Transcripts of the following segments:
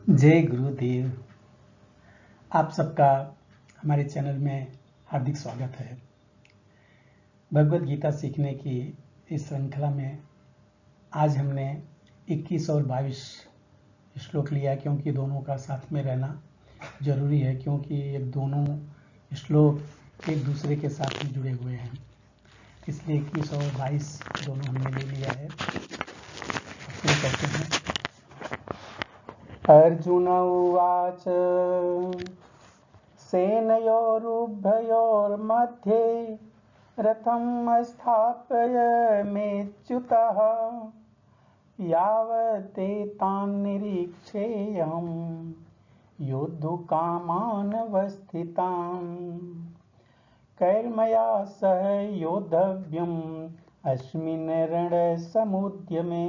जय गुरुदेव। आप सबका हमारे चैनल में हार्दिक स्वागत है। भगवत गीता सीखने की इस श्रृंखला में आज हमने 21 और 22 श्लोक लिया, क्योंकि दोनों का साथ में रहना जरूरी है, क्योंकि ये दोनों श्लोक एक दूसरे के साथ में जुड़े हुए हैं। इसलिए 21 और 22 दोनों हमने ले लिया है। शुरू करते हैं। अर्जुन उवाच सेनयोरुभयोर्मध्ये रथम् स्थापयाम्यच्युतः यावदेतान् निरीक्षेऽहं योद्धुकामानवस्थितान् कैर्मया सह योद्धव्यम् अस्मिन् रणसमुद्यमे।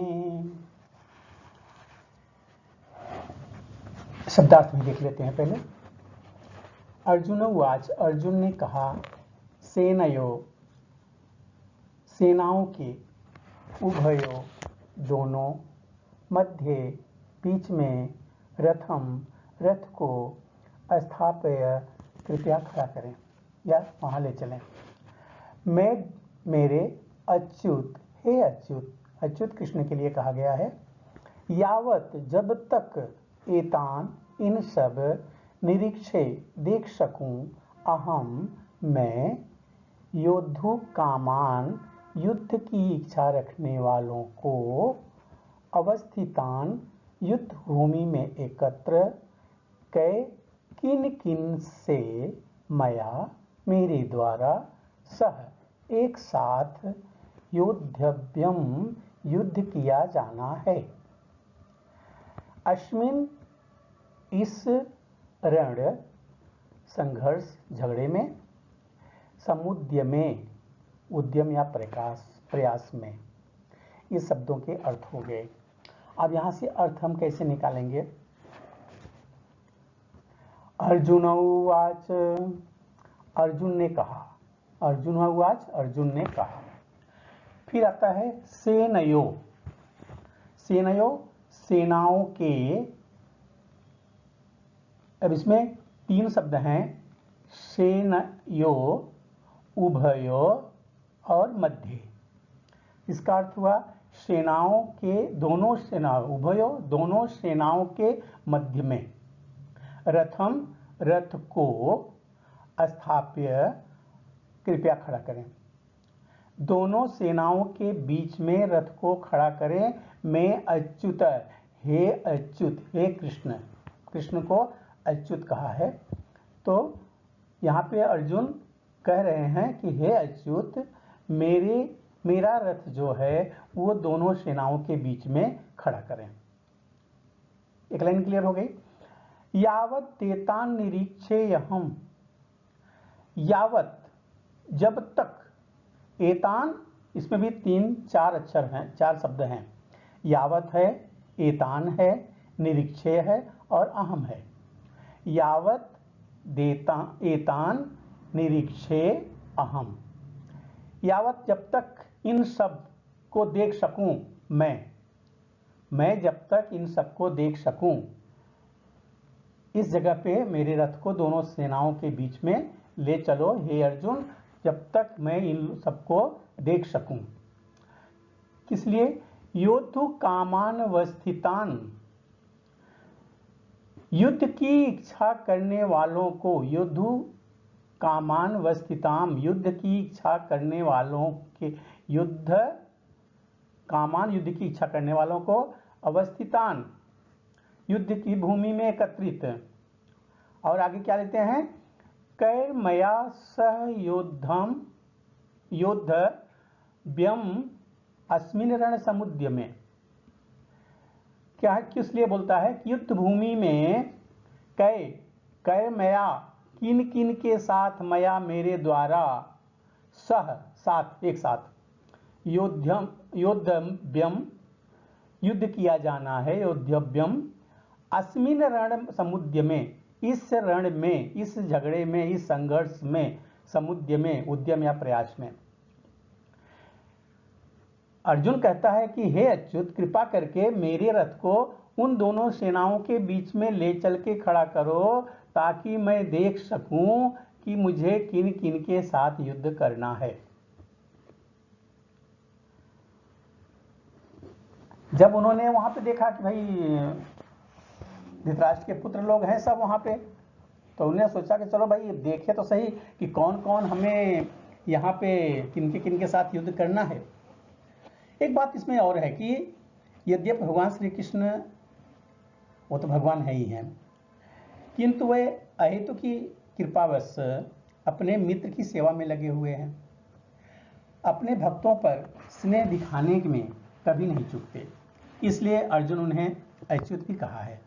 शब्दार्थ में देख लेते हैं पहले। अर्जुन उवाच, अर्जुन ने कहा, सेनाओं के, उभयो दोनों, मध्य बीच में, रथम रथ को, स्थापय कृपया खड़ा करें या वहां ले चलें। मैं मेरे अच्युत, हे अच्युत, अच्युत कृष्ण के लिए कहा गया है। यावत जब तक, एतान इन सब, निरीक्षे देख सकूं, अहम मैं, योद्धु कामान युद्ध की इच्छा रखने वालों को, अवस्थितान युद्ध भूमि में एकत्र, कै किन किन से, मया मेरे द्वारा, सह एक साथ, योद्धव्यम युद्ध किया जाना है। अस्मिन इस रण संघर्ष झगड़े में, समुद्य में उद्यम या प्रयास में, ये शब्दों के अर्थ हो गए। अब यहां से अर्थ हम कैसे निकालेंगे। अर्जुन उवाच, अर्जुन ने कहा, अर्जुन उवाच, अर्जुन ने कहा। फिर आता है सेनयो, सेनयो सेनाओं के। अब इसमें तीन शब्द हैं, सेनयो, उभयो और मध्य। इसका अर्थ हुआ सेनाओं के, दोनों सेनाओं, उभयो दोनों सेनाओं के मध्य में, रथम रथ को, स्थाप्य कृपया खड़ा करें। दोनों सेनाओं के बीच में रथ को खड़ा करें। मैं अच्युत, हे अच्युत, हे कृष्ण, कृष्ण को अच्युत कहा है। तो यहाँ पे अर्जुन कह रहे हैं कि हे अच्युत, मेरा रथ जो है वो दोनों सेनाओं के बीच में खड़ा करें। एक लाइन क्लियर हो गई। यावत तेतान निरीक्षेयहम्, यावत जब तक, एतान इसमें भी 3-4 अक्षर हैं, 4 शब्द हैं। यावत है, एतान है, निरीक्षे है और अहम है। यावत देता एतान निरीक्षे अहम, यावत जब तक इन सब को देख सकूं, मैं जब तक इन सब को देख सकूं, इस जगह पे मेरे रथ को दोनों सेनाओं के बीच में ले चलो हे अर्जुन, जब तक मैं इन सबको देख सकूं। किस लिए? योद्धु कामान वस्थितान, युद्ध की इच्छा करने वालों को, योद्धु कामान वस्थिताम, युद्ध की इच्छा करने वालों के, युद्ध कामान युद्ध की इच्छा करने वालों को, अवस्थितान युद्ध की भूमि में एकत्रित। और आगे क्या लेते हैं, कैर्मया सह योद्धव्यम अस्मिन् रण समुद्य में। क्या है, किस लिए बोलता है कि युद्ध भूमि में, कैर्मया किन किन के साथ, मया मेरे द्वारा, सह साथ, एक साथ, योद्धव्यम युद्ध किया जाना है, योद्धव्यम अस्मिन् रण समुद्य में, इस रण में, इस झगड़े में, इस संघर्ष में, समुद्य में, उद्यम या प्रयास में। अर्जुन कहता है कि हे अच्युत, कृपा करके मेरे रथ को उन दोनों सेनाओं के बीच में ले चल के खड़ा करो, ताकि मैं देख सकूं कि मुझे किन किन के साथ युद्ध करना है। जब उन्होंने वहां पे देखा कि भाई धृतराष्ट्र के पुत्र लोग हैं सब वहां पे, तो उन्हें सोचा कि चलो भाई देखे तो सही कि कौन कौन हमें यहाँ पे किन के साथ युद्ध करना है। एक बात इसमें और है कि यद्यपि भगवान श्री कृष्ण वो तो भगवान है ही हैं, किंतु वे अहेतु की कृपावश अपने मित्र की सेवा में लगे हुए हैं। अपने भक्तों पर स्नेह दिखाने में कभी नहीं चूकते, इसलिए अर्जुन उन्हें अच्युत भी कहा है।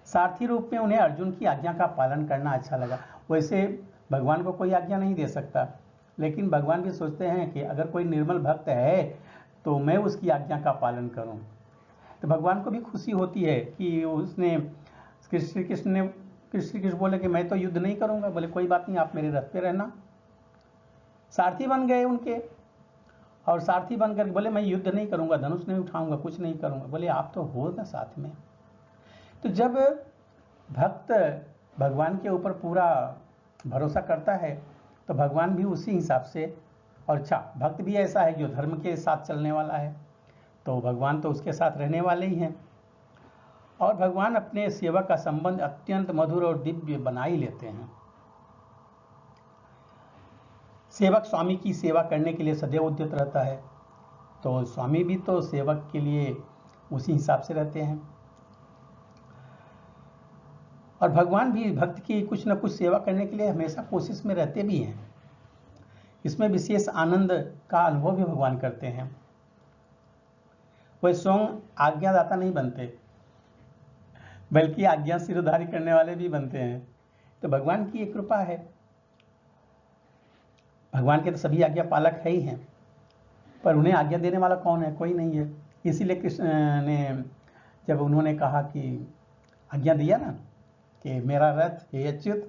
सारथी रूप में उन्हें अर्जुन की आज्ञा का पालन करना अच्छा लगा। वैसे भगवान को कोई आज्ञा नहीं दे सकता, लेकिन भगवान भी सोचते हैं कि अगर कोई निर्मल भक्त है तो मैं उसकी आज्ञा का पालन करूं। तो भगवान को भी खुशी होती है कि उसने श्री कृष्ण बोले कि मैं तो युद्ध नहीं करूंगा। बोले कोई बात नहीं, आप मेरे रथ पे रहना। सारथी बन गए उनके, और सारथी बनकर बोले मैं युद्ध नहीं करूंगा, धनुष नहीं उठाऊंगा, कुछ नहीं करूंगा। बोले आप तो हो ना साथ में। तो जब भक्त भगवान के ऊपर पूरा भरोसा करता है तो भगवान भी उसी हिसाब से, और अच्छा भक्त भी ऐसा है जो धर्म के साथ चलने वाला है, तो भगवान तो उसके साथ रहने वाले ही हैं। और भगवान अपने सेवक का संबंध अत्यंत मधुर और दिव्य बना ही लेते हैं। सेवक स्वामी की सेवा करने के लिए सदैव उद्यत रहता है, तो स्वामी भी तो सेवक के लिए उसी हिसाब से रहते हैं। और भगवान भी भक्त की कुछ न कुछ सेवा करने के लिए हमेशा कोशिश में रहते भी हैं। इसमें विशेष आनंद का अनुभव भी भगवान करते हैं। वे स्वयं आज्ञादाता नहीं बनते, बल्कि आज्ञा सिरोधारी करने वाले भी बनते हैं। तो भगवान की एक कृपा है। भगवान के तो सभी आज्ञा पालक है ही हैं, पर उन्हें आज्ञा देने वाला कौन है? कोई नहीं है। इसीलिए कृष्ण ने जब उन्होंने कहा कि आज्ञा दिया ना कि मेरा रथ हे अच्युत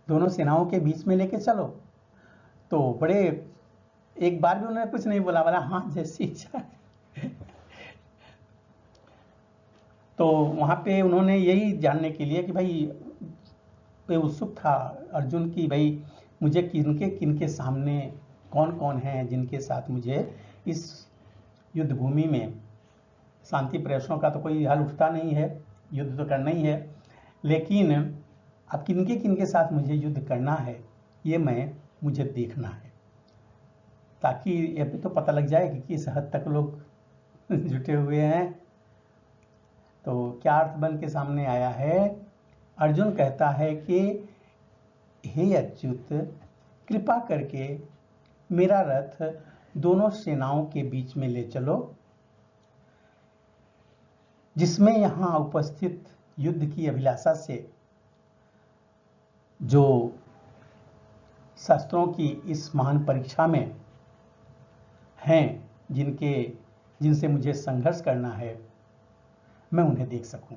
दोनों सेनाओं के बीच में लेके चलो, तो बड़े एक बार भी उन्होंने कुछ नहीं बोला, हाँ जैसी इच्छा। तो वहां पे उन्होंने यही जानने के लिए कि भाई उत्सुक था अर्जुन की, भाई मुझे किनके सामने कौन कौन है जिनके साथ मुझे इस युद्ध भूमि में, शांति प्रयासों का तो कोई हाल उठता नहीं है, युद्ध तो करना ही है, लेकिन अब किनके साथ मुझे युद्ध करना है ये मुझे देखना है, ताकि ये भी तो पता लग जाए कि किस हद तक लोग जुटे हुए हैं। तो क्या अर्थ बन के सामने आया है? अर्जुन कहता है कि हे अच्युत कृपा करके मेरा रथ दोनों सेनाओं के बीच में ले चलो, जिसमें यहां उपस्थित युद्ध की अभिलाषा से जो शस्त्रों की इस महान परीक्षा में हैं, जिनसे मुझे संघर्ष करना है, मैं उन्हें देख सकूं।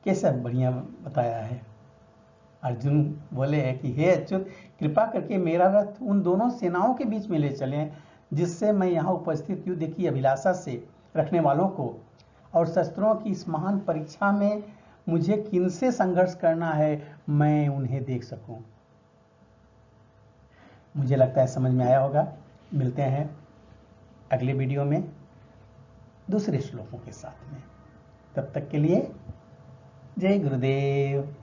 कैसा बढ़िया बताया है। अर्जुन बोले हैं कि हे अच्युत कृपा करके मेरा रथ उन दोनों सेनाओं के बीच में ले चलें, जिससे मैं यहाँ उपस्थित युद्ध की अभिलाषा से रखने वालों को और शस्त्रों की इस महान परीक्षा में मुझे किनसे संघर्ष करना है, मैं उन्हें देख सकूं। मुझे लगता है समझ में आया होगा। मिलते हैं अगले वीडियो में दूसरे श्लोकों के साथ में। तब तक के लिए जय गुरुदेव।